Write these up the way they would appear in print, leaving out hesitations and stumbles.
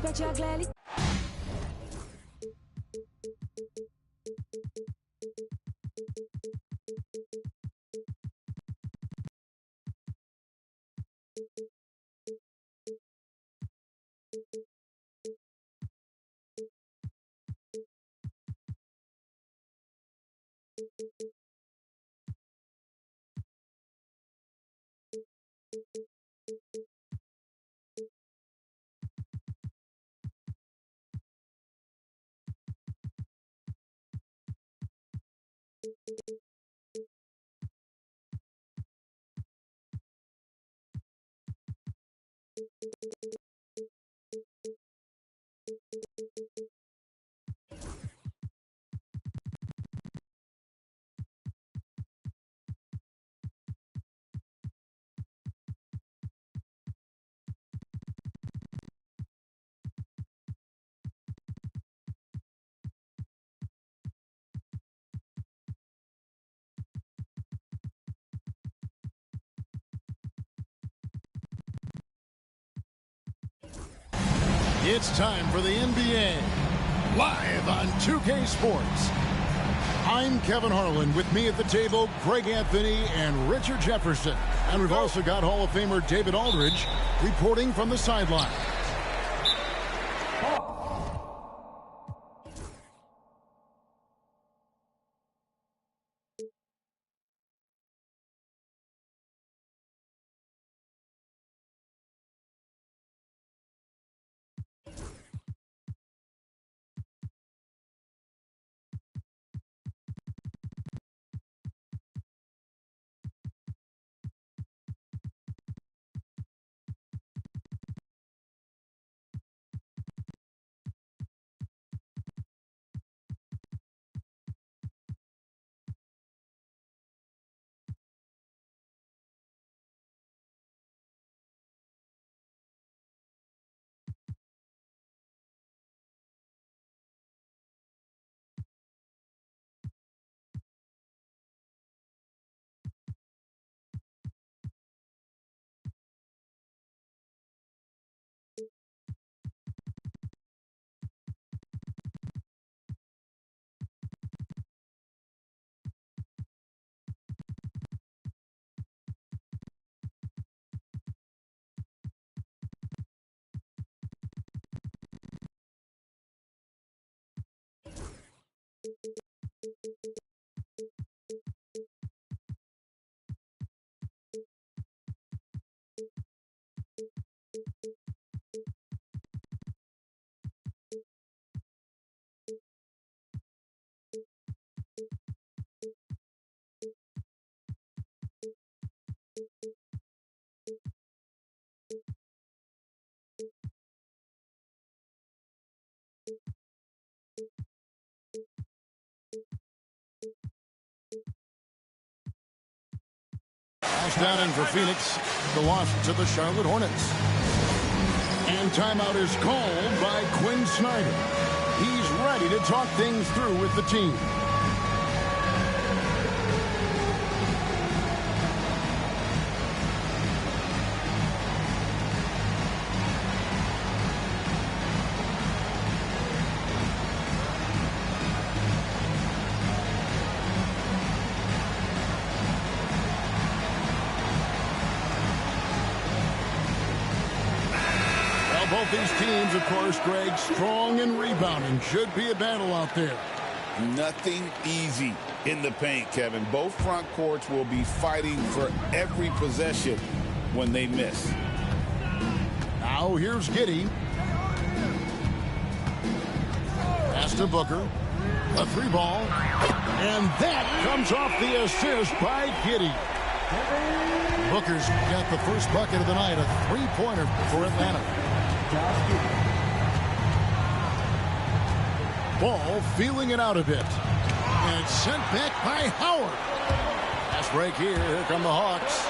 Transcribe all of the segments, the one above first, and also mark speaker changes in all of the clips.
Speaker 1: respect you, I gladly.
Speaker 2: It's time for the NBA, live on 2K Sports. I'm Kevin Harlan. With me at the table, Greg Anthony and Richard Jefferson. And we've also got Hall of Famer David Aldridge reporting from the sideline. Down in for Phoenix, the loss to the Charlotte Hornets. And timeout is called by Quinn Snyder. He's ready to talk things through with the team. Both these teams, of course, Greg, strong and rebounding. Should be a battle out there.
Speaker 3: Nothing easy in the paint, Kevin. Both front courts will be fighting for every possession when they miss.
Speaker 2: Now here's Giddey. Pass to Booker. A three ball. And that comes off the assist by Giddey. Booker's got the first bucket of the night, a three-pointer for Atlanta. Ball feeling it out a bit. And it's sent back by Howard. Fast break here. Here come the Hawks.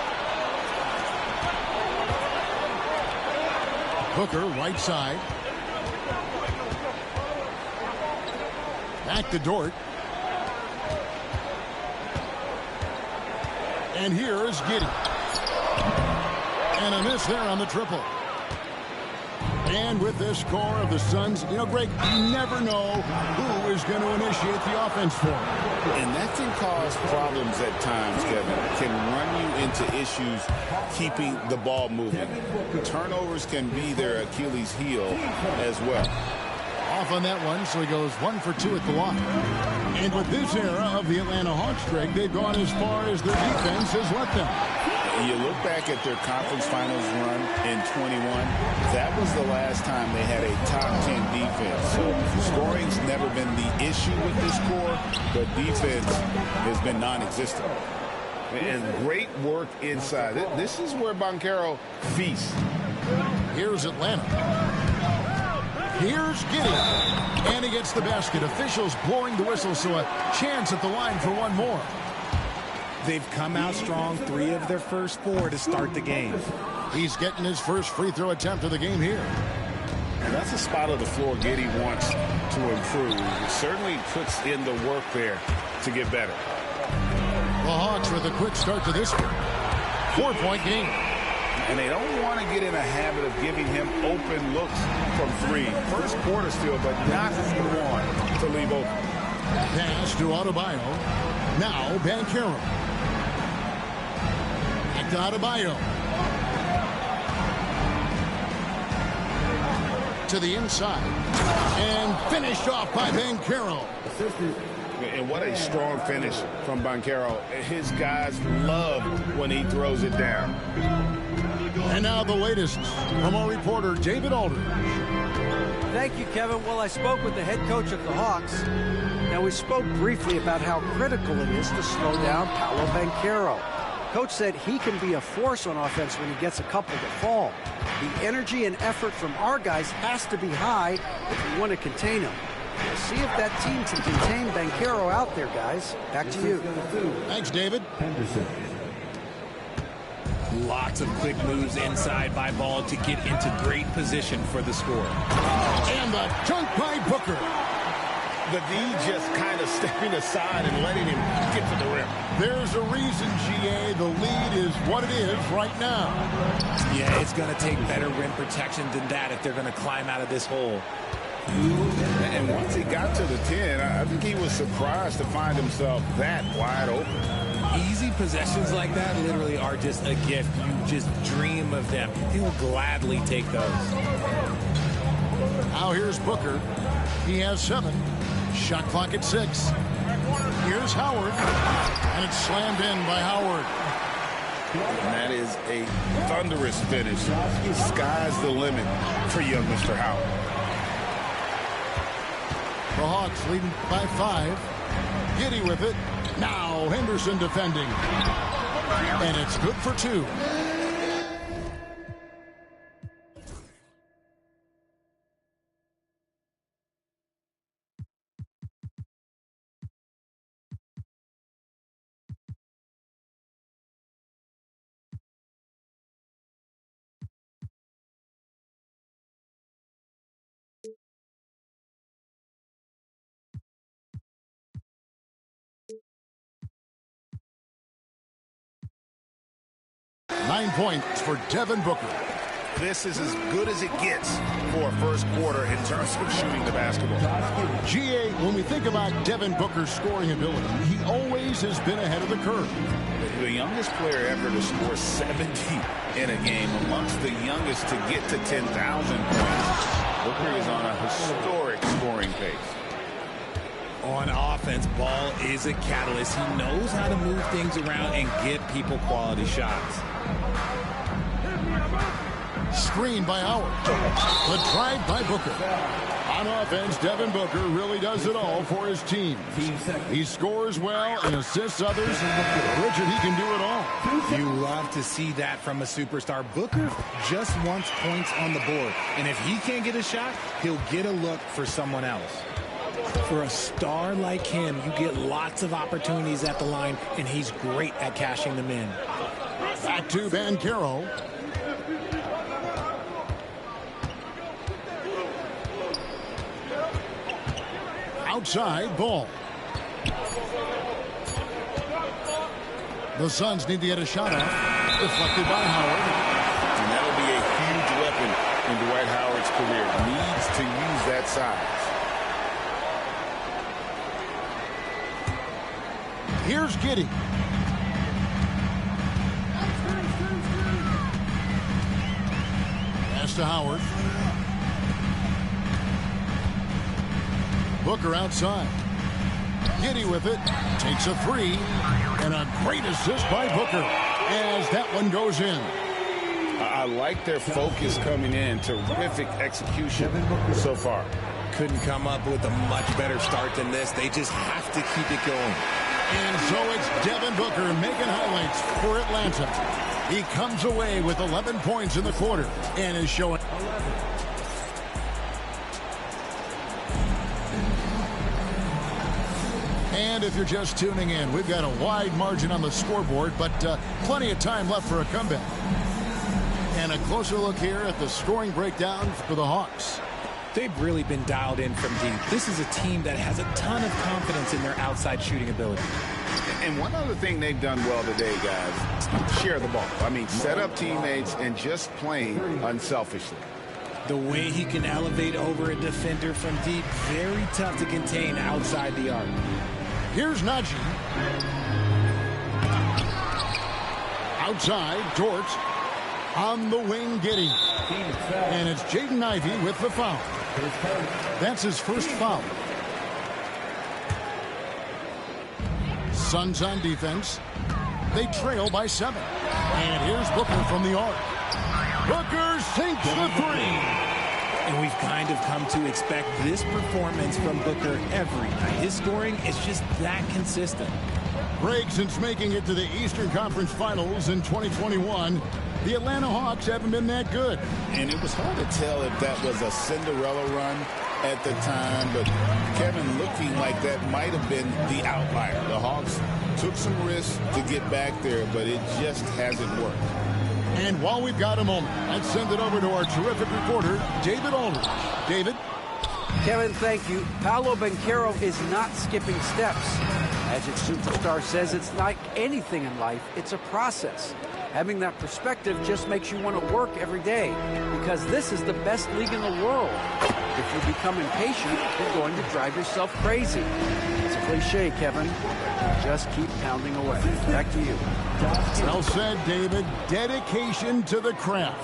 Speaker 2: Booker, right side. Back to Dort. And here is Giddey. And a miss there on the triple. And with this score of the Suns, you know, Greg, you never know who is going to initiate the offense for them.
Speaker 3: And that can cause problems at times, Kevin. Can run you into issues keeping the ball moving. Turnovers can be their Achilles heel as well.
Speaker 2: Off on that one, so he goes 1 for 2 at the line. And with this era of the Atlanta Hawks, Greg, they've gone as far as their defense has let them.
Speaker 3: You look back at their conference finals run in 21, that was the last time they had a top 10 defense. So scoring's never been the issue with this core, but defense has been non-existent. And great work inside. This is where Banchero feasts.
Speaker 2: Here's Atlanta. Here's Giddey. And he gets the basket. Officials blowing the whistle, so a chance at the line for one more.
Speaker 1: They've come out strong, 3 of their first 4 to start the game.
Speaker 2: He's getting his first free throw attempt of the game here.
Speaker 3: And that's a spot of the floor Giddey wants to improve. He certainly puts in the work there to get better.
Speaker 2: The Hawks with a quick start to this one. 4-point game.
Speaker 3: And they don't want to get in a habit of giving him open looks from 3. First quarter still, but not want to leave open.
Speaker 2: Pass to Adebayo. Now Banchero. Back to Adebayo. To the inside. And finished off by Banchero.
Speaker 3: And what a strong finish from Banchero. His guys love when he throws it down.
Speaker 2: And now the latest from our reporter, David Aldridge.
Speaker 4: Thank you, Kevin. Well, I spoke with the head coach of the Hawks. Now, we spoke briefly about how critical it is to slow down Paolo Banchero. Coach said he can be a force on offense when he gets a couple to fall. The energy and effort from our guys has to be high if we want to contain him. We'll see if that team can contain Banchero out there, guys. Back to you.
Speaker 2: Thanks, David.
Speaker 1: Lots of quick moves inside by Ball to get into great position for the score.
Speaker 2: And the dunk by Booker.
Speaker 3: The D just kind of stepping aside and letting him get to the rim.
Speaker 2: There's a reason, GA, the lead is what it is right now.
Speaker 1: Yeah, it's going to take better rim protection than that if they're going to climb out of this hole.
Speaker 3: And once he got to the 10, I think he was surprised to find himself that wide open.
Speaker 1: Easy possessions like that literally are just a gift. You just dream of them. He'll gladly take those.
Speaker 2: Now here's Booker. He has 7. Shot clock at 6. Here's Howard. And it's slammed in by Howard.
Speaker 3: And that is a thunderous finish. Sky's the limit for young Mr. Howard.
Speaker 2: The Hawks leading by 5. Giddey with it. Now Henderson defending. And it's good for 2. Nine points for Devin Booker.
Speaker 3: This is as good as it gets for a first quarter in terms of shooting the basketball.
Speaker 2: GA, when we think about Devin Booker's scoring ability, he always has been ahead of the curve.
Speaker 3: The youngest player ever to score 70 in a game, amongst the youngest to get to 10,000 points. Booker is on a historic scoring pace.
Speaker 1: On offense, Ball is a catalyst. He knows how to move things around and get people quality shots.
Speaker 2: Screen by Howard. The drive by Booker. On offense, Devin Booker really does it all for his team. He scores well and assists others. Richard, he can do it all.
Speaker 1: You love to see that from a superstar. Booker just wants points on the board. And if he can't get a shot, he'll get a look for someone else. For a star like him, you get lots of opportunities at the line, and he's great at cashing them in.
Speaker 2: Back to Banchero. Outside Ball. The Suns need to get a shot off. Deflected by Howard.
Speaker 3: And that'll be a huge weapon in Dwight Howard's career. that size.
Speaker 2: Here's Giddey. Pass to Howard. Booker outside. Giddey with it. Takes a three. And a great assist by Booker as that one goes in.
Speaker 3: I like their focus coming in. Terrific execution so far.
Speaker 1: Couldn't come up with a much better start than this. They just have to keep it going.
Speaker 2: And so it's Devin Booker making highlights for Atlanta. He comes away with 11 points in the quarter and is showing. And if you're just tuning in, we've got a wide margin on the scoreboard, but plenty of time left for a comeback. And a closer look here at the scoring breakdown for the Hawks.
Speaker 1: They've really been dialed in from deep. This is a team that has a ton of confidence in their outside shooting ability.
Speaker 3: And one other thing they've done well today, guys, share the ball. I mean, set up teammates and just playing unselfishly.
Speaker 1: The way he can elevate over a defender from deep, very tough to contain outside the arc.
Speaker 2: Here's Najee. Outside, Dort. On the wing, Giddey. And it's Jaden Ivey with the foul. That's his first foul. Suns on defense. They trail by 7. And here's Booker from the arc. Booker sinks the three.
Speaker 1: And we've kind of come to expect this performance from Booker every night. His scoring is just that consistent.
Speaker 2: Greg, since making it to the Eastern Conference Finals in 2021, the Atlanta Hawks haven't been that good.
Speaker 3: And it was hard to tell if that was a Cinderella run at the time, but Kevin, looking like that might have been the outlier. The Hawks took some risks to get back there, but it just hasn't worked.
Speaker 2: And while we've got a moment, let's send it over to our terrific reporter, David Aldridge. David?
Speaker 4: Kevin, thank you. Paolo Banchero is not skipping steps. Magic Superstar says it's like anything in life, it's a process. Having that perspective just makes you want to work every day because this is the best league in the world. If you become impatient, you're going to drive yourself crazy. It's a cliche, Kevin. Just keep pounding away. Back to you.
Speaker 2: Well said, David. Dedication to the craft.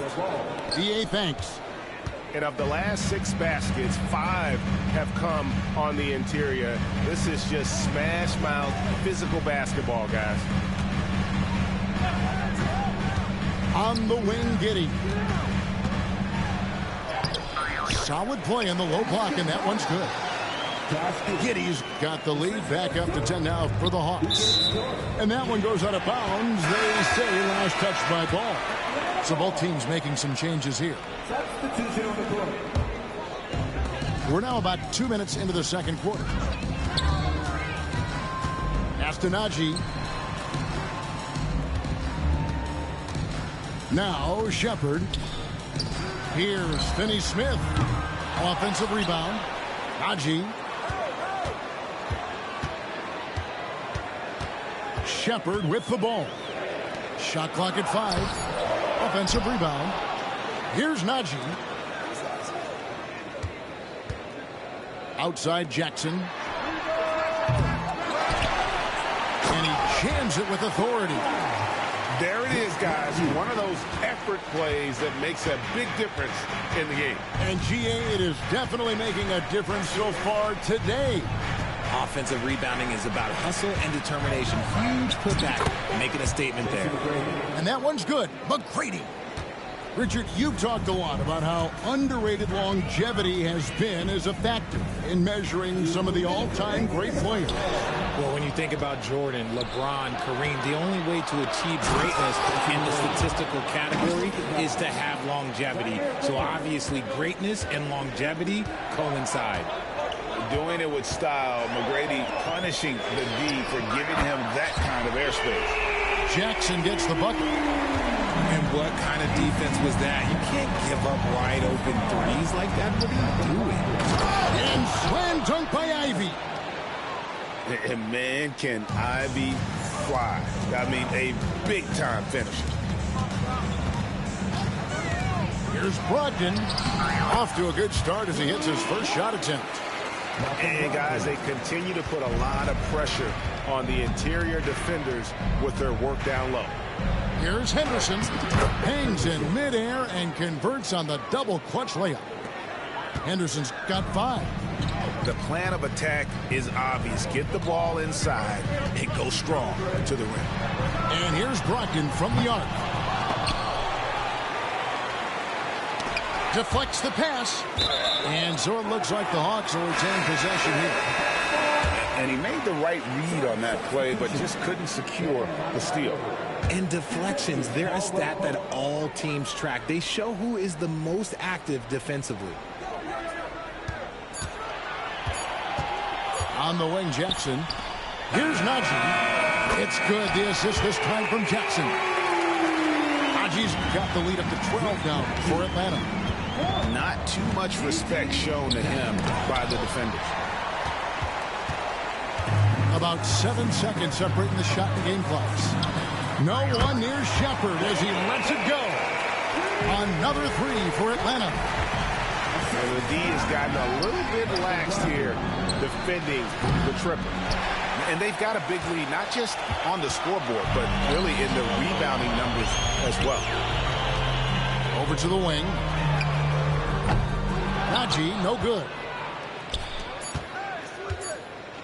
Speaker 2: DA, thanks.
Speaker 5: And of the last 6 baskets, 5 have come on the interior. This is just smash mouth physical basketball, guys.
Speaker 2: On the wing, Giddey. Solid play in the low block, and that one's good. Giddey's got the lead, back up to 10 now for the Hawks. And that one goes out of bounds. They say last touch by Ball. So both teams making some changes here. We're now about 2 minutes into the second quarter. Najee. Now Shepard. Here's Finney-Smith. Offensive rebound. Najee. Shepard with the ball. Shot clock at 5. Offensive rebound. Here's Najee. Outside Jackson. And he jams it with authority.
Speaker 5: There it is, guys. One of those effort plays that makes a big difference in the game.
Speaker 2: And GA, it is definitely making a difference so far today.
Speaker 1: Offensive rebounding is about hustle and determination. Huge putback, making a statement there.
Speaker 2: And that one's good. McGrady. Richard, you've talked a lot about how underrated longevity has been as a factor in measuring some of the all-time great players.
Speaker 1: Well, when you think about Jordan, LeBron, Kareem, the only way to achieve greatness in the statistical category is to have longevity. So obviously greatness and longevity coincide.
Speaker 3: Doing it with style, McGrady punishing the D for giving him that kind of airspace.
Speaker 2: Jackson gets the bucket.
Speaker 1: And what kind of defense was that? You can't give up wide open threes like that. What are you doing?
Speaker 2: And slam dunk by Ivy.
Speaker 3: And man, can Ivy fly. I mean, a big-time finisher.
Speaker 2: Here's Brogdon. Off to a good start as he hits his first shot attempt.
Speaker 5: And guys, they continue to put a lot of pressure on the interior defenders with their work down low.
Speaker 2: Here's Henderson. Hangs in midair and converts on the double clutch layup. Henderson's got 5.
Speaker 3: The plan of attack is obvious. Get the ball inside and go strong to the rim.
Speaker 2: And here's Brogdon from the arc. Deflects the pass. And so it looks like the Hawks will retain possession here.
Speaker 3: And he made the right read on that play, but just couldn't secure the steal.
Speaker 1: And deflections, they're a stat that all teams track. They show who is the most active defensively.
Speaker 2: On the wing, Jackson. Here's Najee. It's good. The assist this time from Jackson. Najee's got the lead up to 12 now for Atlanta.
Speaker 3: Not too much respect shown to him by the defenders.
Speaker 2: About 7 seconds separating the shot and game clocks. No one near Shepard as he lets it go. Another 3 for Atlanta.
Speaker 5: And the D has gotten a little bit laxed here defending the triple. And they've got a big lead, not just on the scoreboard, but really in the rebounding numbers as well.
Speaker 2: Over to the wing. Najee, no good.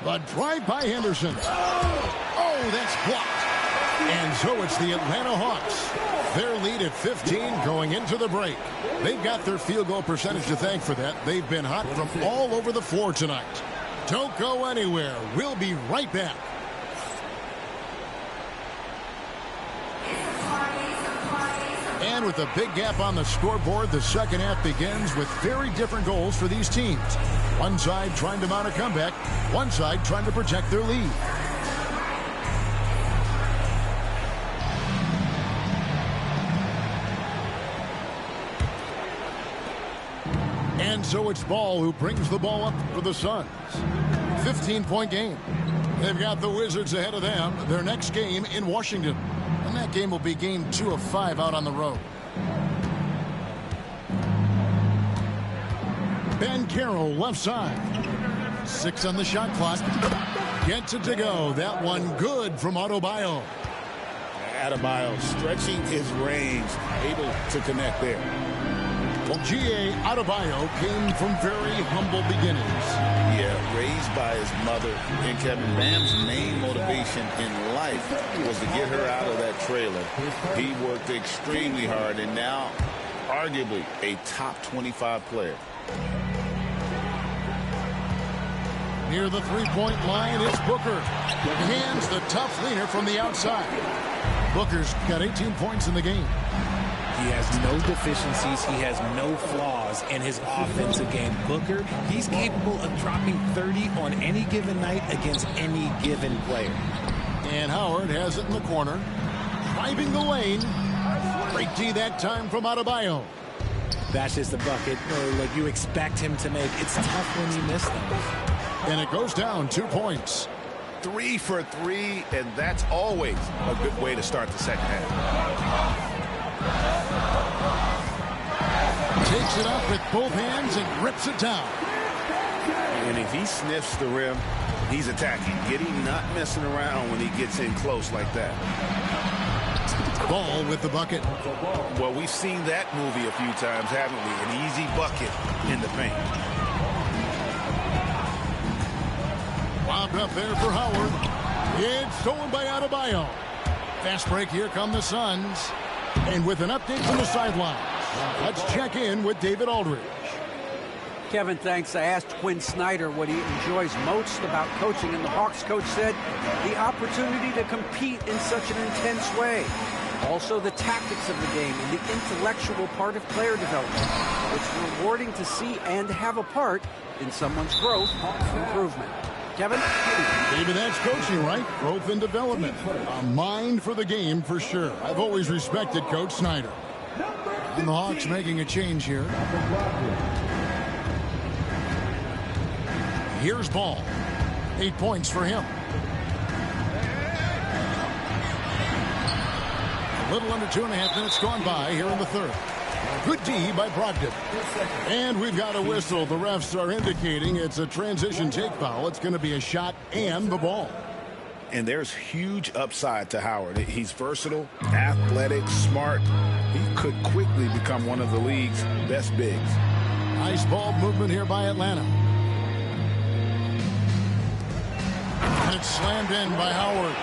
Speaker 2: The drive by Henderson. Oh, that's blocked. And so it's the Atlanta Hawks. Their lead at 15 going into the break. They've got their field goal percentage to thank for that. They've been hot from all over the floor tonight. Don't go anywhere. We'll be right back. And with a big gap on the scoreboard, the second half begins with very different goals for these teams. One side trying to mount a comeback, one side trying to protect their lead. And so it's Ball who brings the ball up for the Suns. 15-point game. They've got the Wizards ahead of them. Their next game in Washington. And that game will be game 2 of 5 out on the road. Ben Carroll left side. 6 on the shot clock. Gets it to go. That one good from Adebayo.
Speaker 3: Adebayo stretching his range, able to connect there.
Speaker 2: Well, G.A. Adebayo came from very humble beginnings.
Speaker 3: Yeah, raised by his mother. And Kevin, Bam's main motivation in life was to get her out of that trailer. He worked extremely hard and now arguably a top 25 player.
Speaker 2: Near the three-point line, it's Booker. Hands the tough leaner from the outside. Booker's got 18 points in the game.
Speaker 1: He has no deficiencies. He has no flaws in his offensive game. Booker, he's capable of dropping 30 on any given night against any given player.
Speaker 2: And Howard has it in the corner. Driving the lane. Great D that time from Adebayo.
Speaker 1: That's just a bucket like you expect him to make. It's tough when you miss them.
Speaker 2: And it goes down 2 points.
Speaker 3: 3 for 3, and that's always a good way to start the second half.
Speaker 2: Takes it up with both hands and rips it down.
Speaker 3: And if he sniffs the rim, he's attacking. Not messing around when he gets in close like that.
Speaker 2: Ball with the bucket.
Speaker 3: Well, we've seen that movie a few times, haven't we? An easy bucket in the paint.
Speaker 2: Lobbed up there for Howard. It's stolen by Adebayo. Fast break. Here come the Suns. And with an update from the sidelines, let's check in with David Aldridge.
Speaker 4: Kevin, thanks. I asked Quinn Snyder what he enjoys most about coaching, and the Hawks coach said the opportunity to compete in such an intense way. Also, the tactics of the game and the intellectual part of player development. It's rewarding to see and have a part in someone's growth and improvement. Kevin?
Speaker 2: David, that's coaching, right? Growth and development. A mind for the game for sure. I've always respected Coach Snyder. And the Hawks making a change here. Here's Ball. 8 points for him. A little under 2.5 minutes gone by here in the third. Good D by Brogdon. And we've got a whistle. The refs are indicating it's a transition take foul. It's going to be a shot and the ball.
Speaker 3: And there's huge upside to Howard. He's versatile, athletic, smart. He could quickly become one of the league's best bigs.
Speaker 2: Nice ball movement here by Atlanta. And it's slammed in by Howard.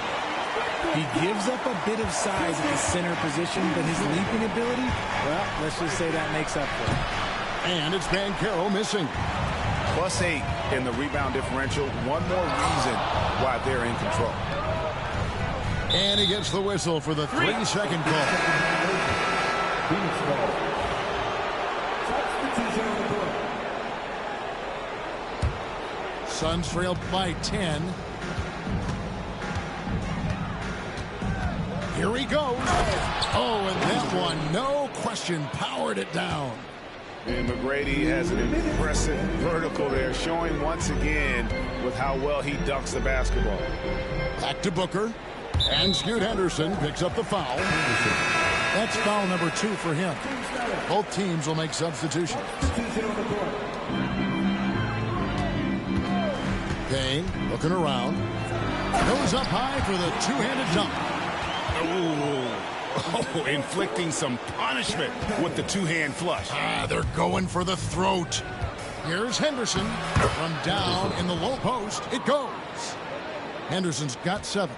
Speaker 1: He gives up a bit of size at the center position, but his leaping ability, well, let's just say that makes up for it.
Speaker 2: And it's Banchero missing.
Speaker 3: +8 in the rebound differential. One more reason why they're in control.
Speaker 2: And he gets the whistle for the 3-second call. Suns trailed by 10. Here he goes. Oh, and that one, no question, powered it down.
Speaker 3: And McGrady has an impressive vertical there, showing once again with how well he dunks the basketball.
Speaker 2: Back to Booker. And Scoot Henderson picks up the foul. That's foul number 2 for him. Both teams will make substitutions. Payne looking around. Goes up high for the two-handed dunk.
Speaker 3: Oh, inflicting some punishment with the two-hand flush.
Speaker 2: They're going for the throat. Here's Henderson. From down in the low post, it goes. Henderson's got 7.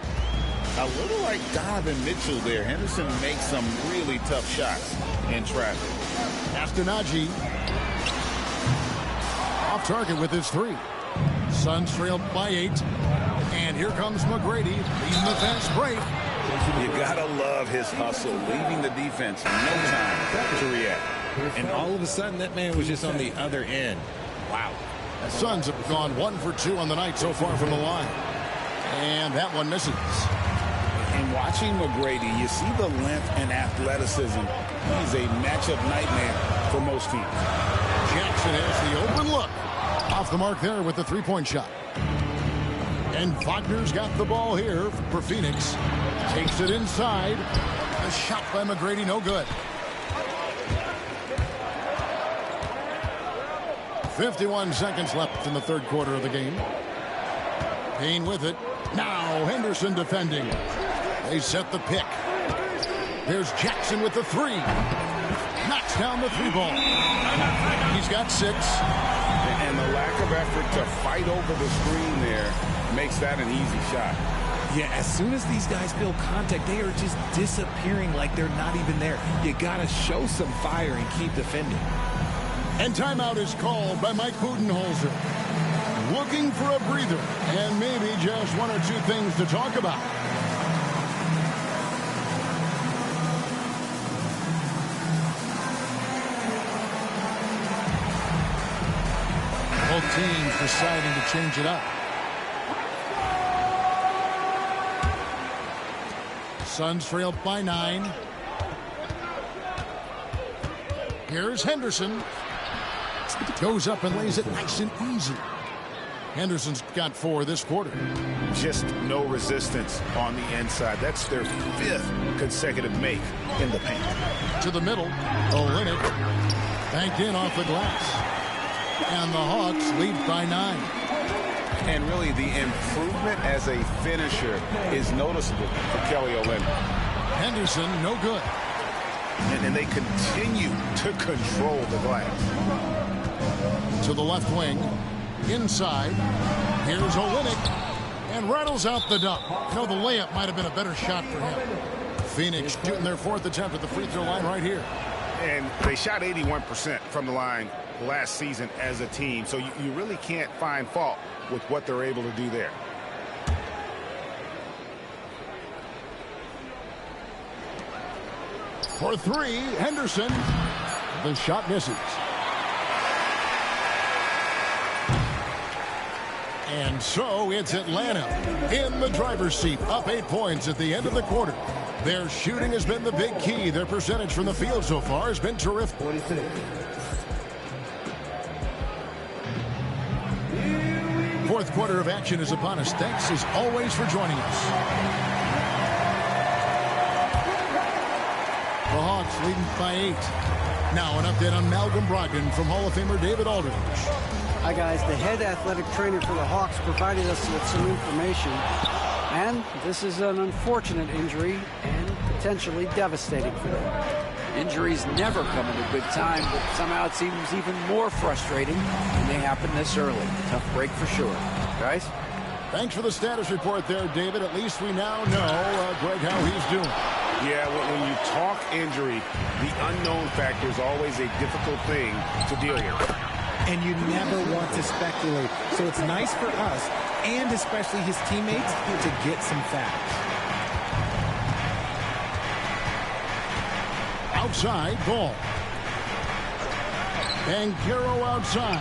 Speaker 3: A little like Donovan Mitchell there. Henderson makes some really tough shots in traffic.
Speaker 2: Astonagi off target with his 3. Suns trailed by 8. And here comes McGrady leading the fast break.
Speaker 3: You gotta love his hustle, leaving the defense no time to react.
Speaker 1: And all of a sudden, that man was just on the other end. Wow.
Speaker 2: The Suns have gone 1 for 2 on the night so far from the line. And that one misses.
Speaker 3: And watching McGrady, you see the length and athleticism. He's a matchup nightmare for most teams.
Speaker 2: Jackson has the open look. Off the mark there with the 3-point shot. And Wagner's got the ball here for Phoenix. Takes it inside. A shot by McGrady, no good. 51 seconds left in the third quarter of the game. Payne with it. Now Henderson defending. They set the pick. There's Jackson with the 3. Knocks down the 3 ball. He's got 6.
Speaker 3: And the lack of effort to fight over the screen there makes that an easy shot.
Speaker 1: Yeah, as soon as these guys feel contact, they are just disappearing like they're not even there. You got to show some fire and keep defending.
Speaker 2: And timeout is called by Mike Budenholzer. Looking for a breather and maybe just 1 or 2 things to talk about. Both teams deciding to change it up. Suns trail by 9. Here's Henderson. Goes up and lays it nice and easy. Henderson's got 4 this quarter.
Speaker 3: Just no resistance on the inside. That's their 5th consecutive make in the paint.
Speaker 2: To the middle. Olynyk banked in off the glass. And the Hawks lead by 9.
Speaker 3: And really, the improvement as a finisher is noticeable for Kelly Olynyk.
Speaker 2: Henderson, no good.
Speaker 3: And they continue to control the glass.
Speaker 2: To the left wing. Inside. Here's Olynyk. And rattles out the dunk. No, the layup might have been a better shot for him. Phoenix shooting their 4th attempt at the free throw line right here.
Speaker 3: And they shot 81% from the line last season as a team. So you really can't find fault with what they're able to do there.
Speaker 2: For 3, Henderson. The shot misses. And so it's Atlanta in the driver's seat, up 8 points at the end of the quarter. Their shooting has been the big key. Their percentage from the field so far has been terrific. Fourth quarter of action is upon us. Thanks as always for joining us. The Hawks leading by 8. Now an update on Malcolm Brogdon from Hall of Famer David Aldridge.
Speaker 4: Hi, guys. The head athletic trainer for the Hawks provided us with some information. And this is an unfortunate injury and potentially devastating for them.
Speaker 6: Injuries never come at a good time, but somehow it seems even more frustrating when they happen this early. Tough break for sure. Guys?
Speaker 2: Thanks for the status report there, David. At least we now know, Greg, how he's doing.
Speaker 5: Yeah, when you talk injury, the unknown factor is always a difficult thing to deal with.
Speaker 1: And you never want to speculate. So it's nice for us, and especially his teammates, to get some facts.
Speaker 2: Outside ball. Banchero outside.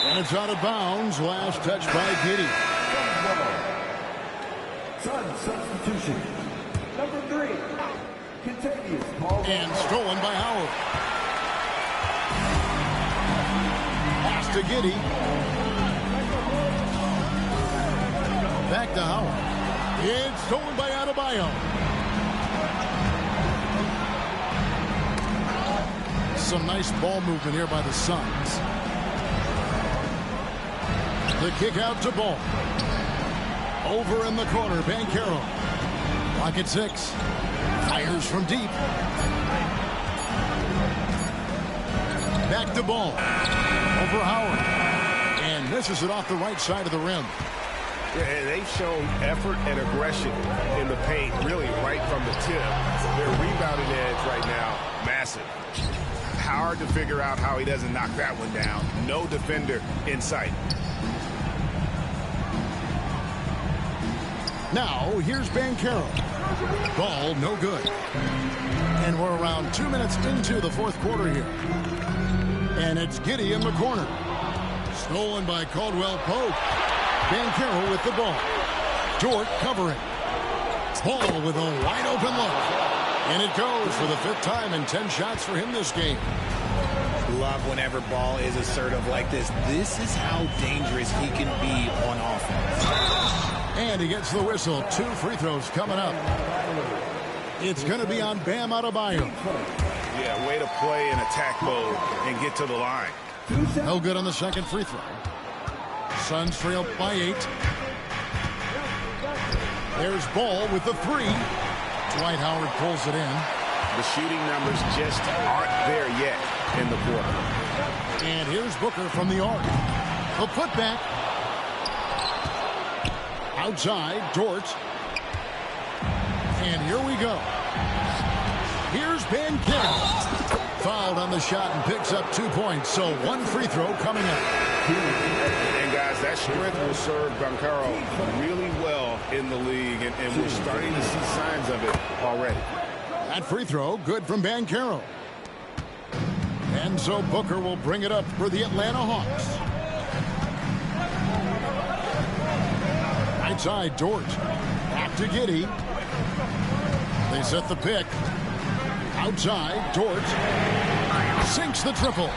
Speaker 2: And it's out of bounds. Last touch by Giddey.
Speaker 7: Substitution. Number 3. Continues.
Speaker 2: And stolen by Howard. Pass to Giddey. Back to Howard. It's stolen by Adebayo. Some nice ball movement here by the Suns. The kick out to Ball. Over in the corner, Banchero. Clock at 6. Fires from deep. Back to Ball. Over Howard. And misses it off the right side of the rim.
Speaker 5: Yeah, and they've shown effort and aggression in the paint, really right from the tip. Their rebounding edge right now, massive. Hard to figure out how he doesn't knock that one down. No defender in sight.
Speaker 2: Now, here's Banchero. Ball, no good. And we're around 2 minutes into the fourth quarter here. And it's Giddey in the corner. Stolen by Caldwell Pope. Banchero with the ball. Dort covering. Ball with a wide open look. And it goes for the 5th time and 10 shots for him this game.
Speaker 1: Love whenever Ball is assertive like this. This is how dangerous he can be on offense.
Speaker 2: And he gets the whistle. 2 free throws coming up. It's going to be on Bam Adebayo.
Speaker 5: Yeah, way to play in attack mode and get to the line.
Speaker 2: No good on the second free throw. Suns trail by 8. There's Ball with the 3. Dwight Howard pulls it in.
Speaker 5: The shooting numbers just aren't there yet in the quarter.
Speaker 2: And here's Booker from the arc. The putback. Outside, Dort. And here we go. Here's Banchero. Fouled on the shot and picks up 2 points. So 1 free throw coming up.
Speaker 5: And guys, that strength will serve Banchero really well in the league. And we're starting to see signs of it already.
Speaker 2: That free throw, good from Banchero. And so Booker will bring it up for the Atlanta Hawks. Right side, Dort. Back to Giddey. They set the pick. Outside, Dort. Sinks the triple.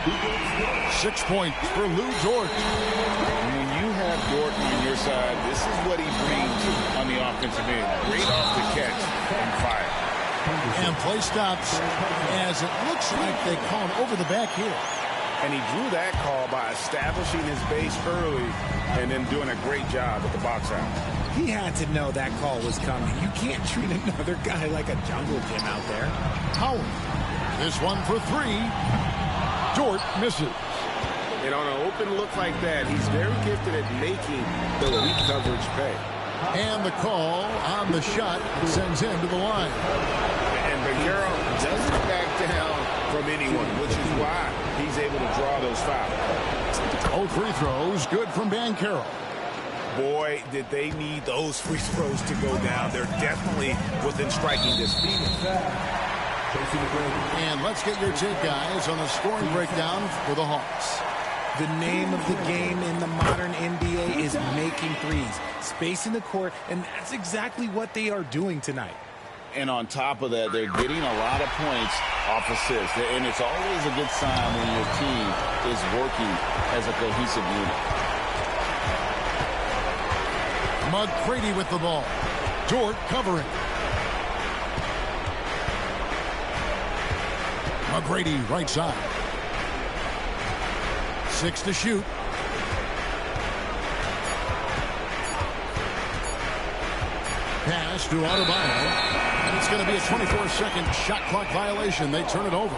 Speaker 2: 6 points for Lou Dort.
Speaker 5: When you have Dort on your side, this is what he brings on the offensive end. Great off the catch and fire.
Speaker 2: And play stops as it looks like they call him over the back here.
Speaker 5: And he drew that call by establishing his base early and then doing a great job at the box out.
Speaker 1: He had to know that call was coming. You can't treat another guy like a jungle gym out there.
Speaker 2: Howard. This one for 3. Dort misses.
Speaker 5: And on an open look like that, he's very gifted at making the weak coverage pay.
Speaker 2: And the call on the shot sends him to the line.
Speaker 5: And Banchero doesn't back down from anyone, which is why he's able to draw those fouls.
Speaker 2: Oh, free throws, good from Banchero.
Speaker 5: Boy, did they need those free throws to go down. They're definitely within striking distance.
Speaker 2: And let's get your take, guys, on the scoring breakdown for the Hawks.
Speaker 1: The name of the game in the modern NBA is making threes, spacing the court, and that's exactly what they are doing tonight.
Speaker 3: And on top of that, they're getting a lot of points off assists. And it's always a good sign when your team is working as a cohesive unit.
Speaker 2: McCready with the ball. Dort covering. McGrady, right side. 6 to shoot. Pass to Adebayo. And it's going to be a 24-second shot clock violation. They turn it over.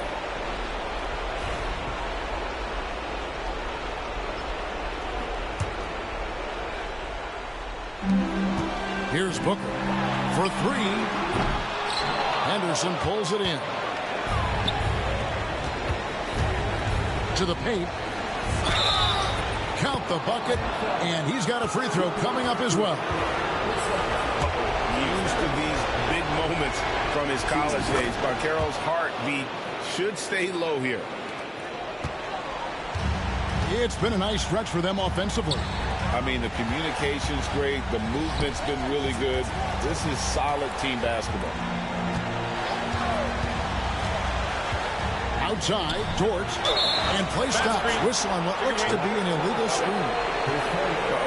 Speaker 2: Here's Booker for 3. Henderson pulls it in. To the paint. Count the bucket, and he's got a free throw coming up as well.
Speaker 3: Used to these big moments from his college days. Banchero's heartbeat should stay low here.
Speaker 2: It's been a nice stretch for them offensively.
Speaker 3: I mean, the communication's great. The movement's been really good. This is solid team basketball.
Speaker 2: Outside, Dort, and play stops. Whistle on what looks to be an illegal screen.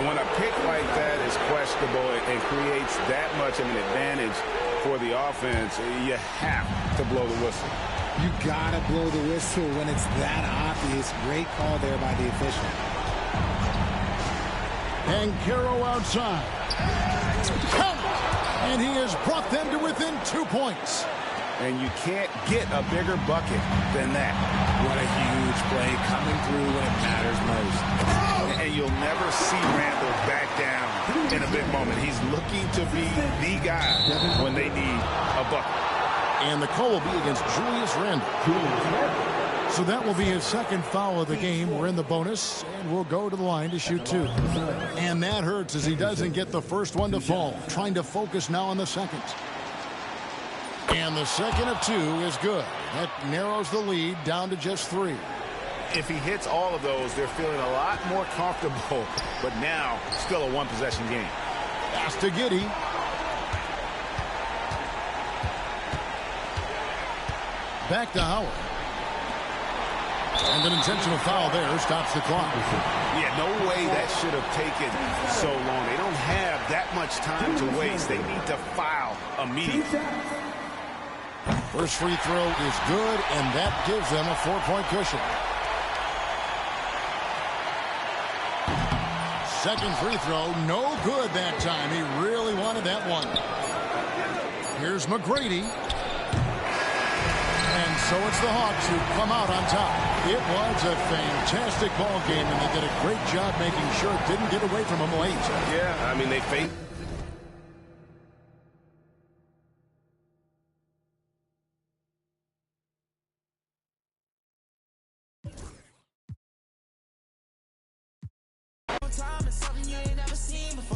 Speaker 3: When a pick like that is questionable and creates that much of an advantage for the offense, you have to blow the whistle.
Speaker 1: You got to blow the whistle when it's that obvious. Great call there by the official.
Speaker 2: Banchero outside. Count! And he has brought them to within 2 points.
Speaker 3: And you can't get a bigger bucket than that.
Speaker 1: What a huge play coming through when it matters most.
Speaker 3: And you'll never see Randall back down in a big moment. He's looking to be the guy when they need a bucket.
Speaker 2: And the call will be against Julius Randle. So that will be his second foul of the game. We're in the bonus, and we'll go to the line to shoot 2. And that hurts as he doesn't get the first one to fall. Trying to focus now on the second. And the second of 2 is good. That narrows the lead down to just 3.
Speaker 3: If he hits all of those, they're feeling a lot more comfortable. But now, still a one-possession game.
Speaker 2: Pass to Giddey. Back to Howard. And an intentional foul there stops the clock.
Speaker 3: Yeah, no way that should have taken so long. They don't have that much time to waste. They need to foul immediately.
Speaker 2: First free throw is good, and that gives them a 4-point cushion. Second free throw, no good that time. He really wanted that one. Here's McGrady. And so it's the Hawks who come out on top. It was a fantastic ball game, and they did a great job making sure it didn't get away from them late.
Speaker 3: Yeah, I mean, they faked.
Speaker 8: Time is something you ain't never seen before.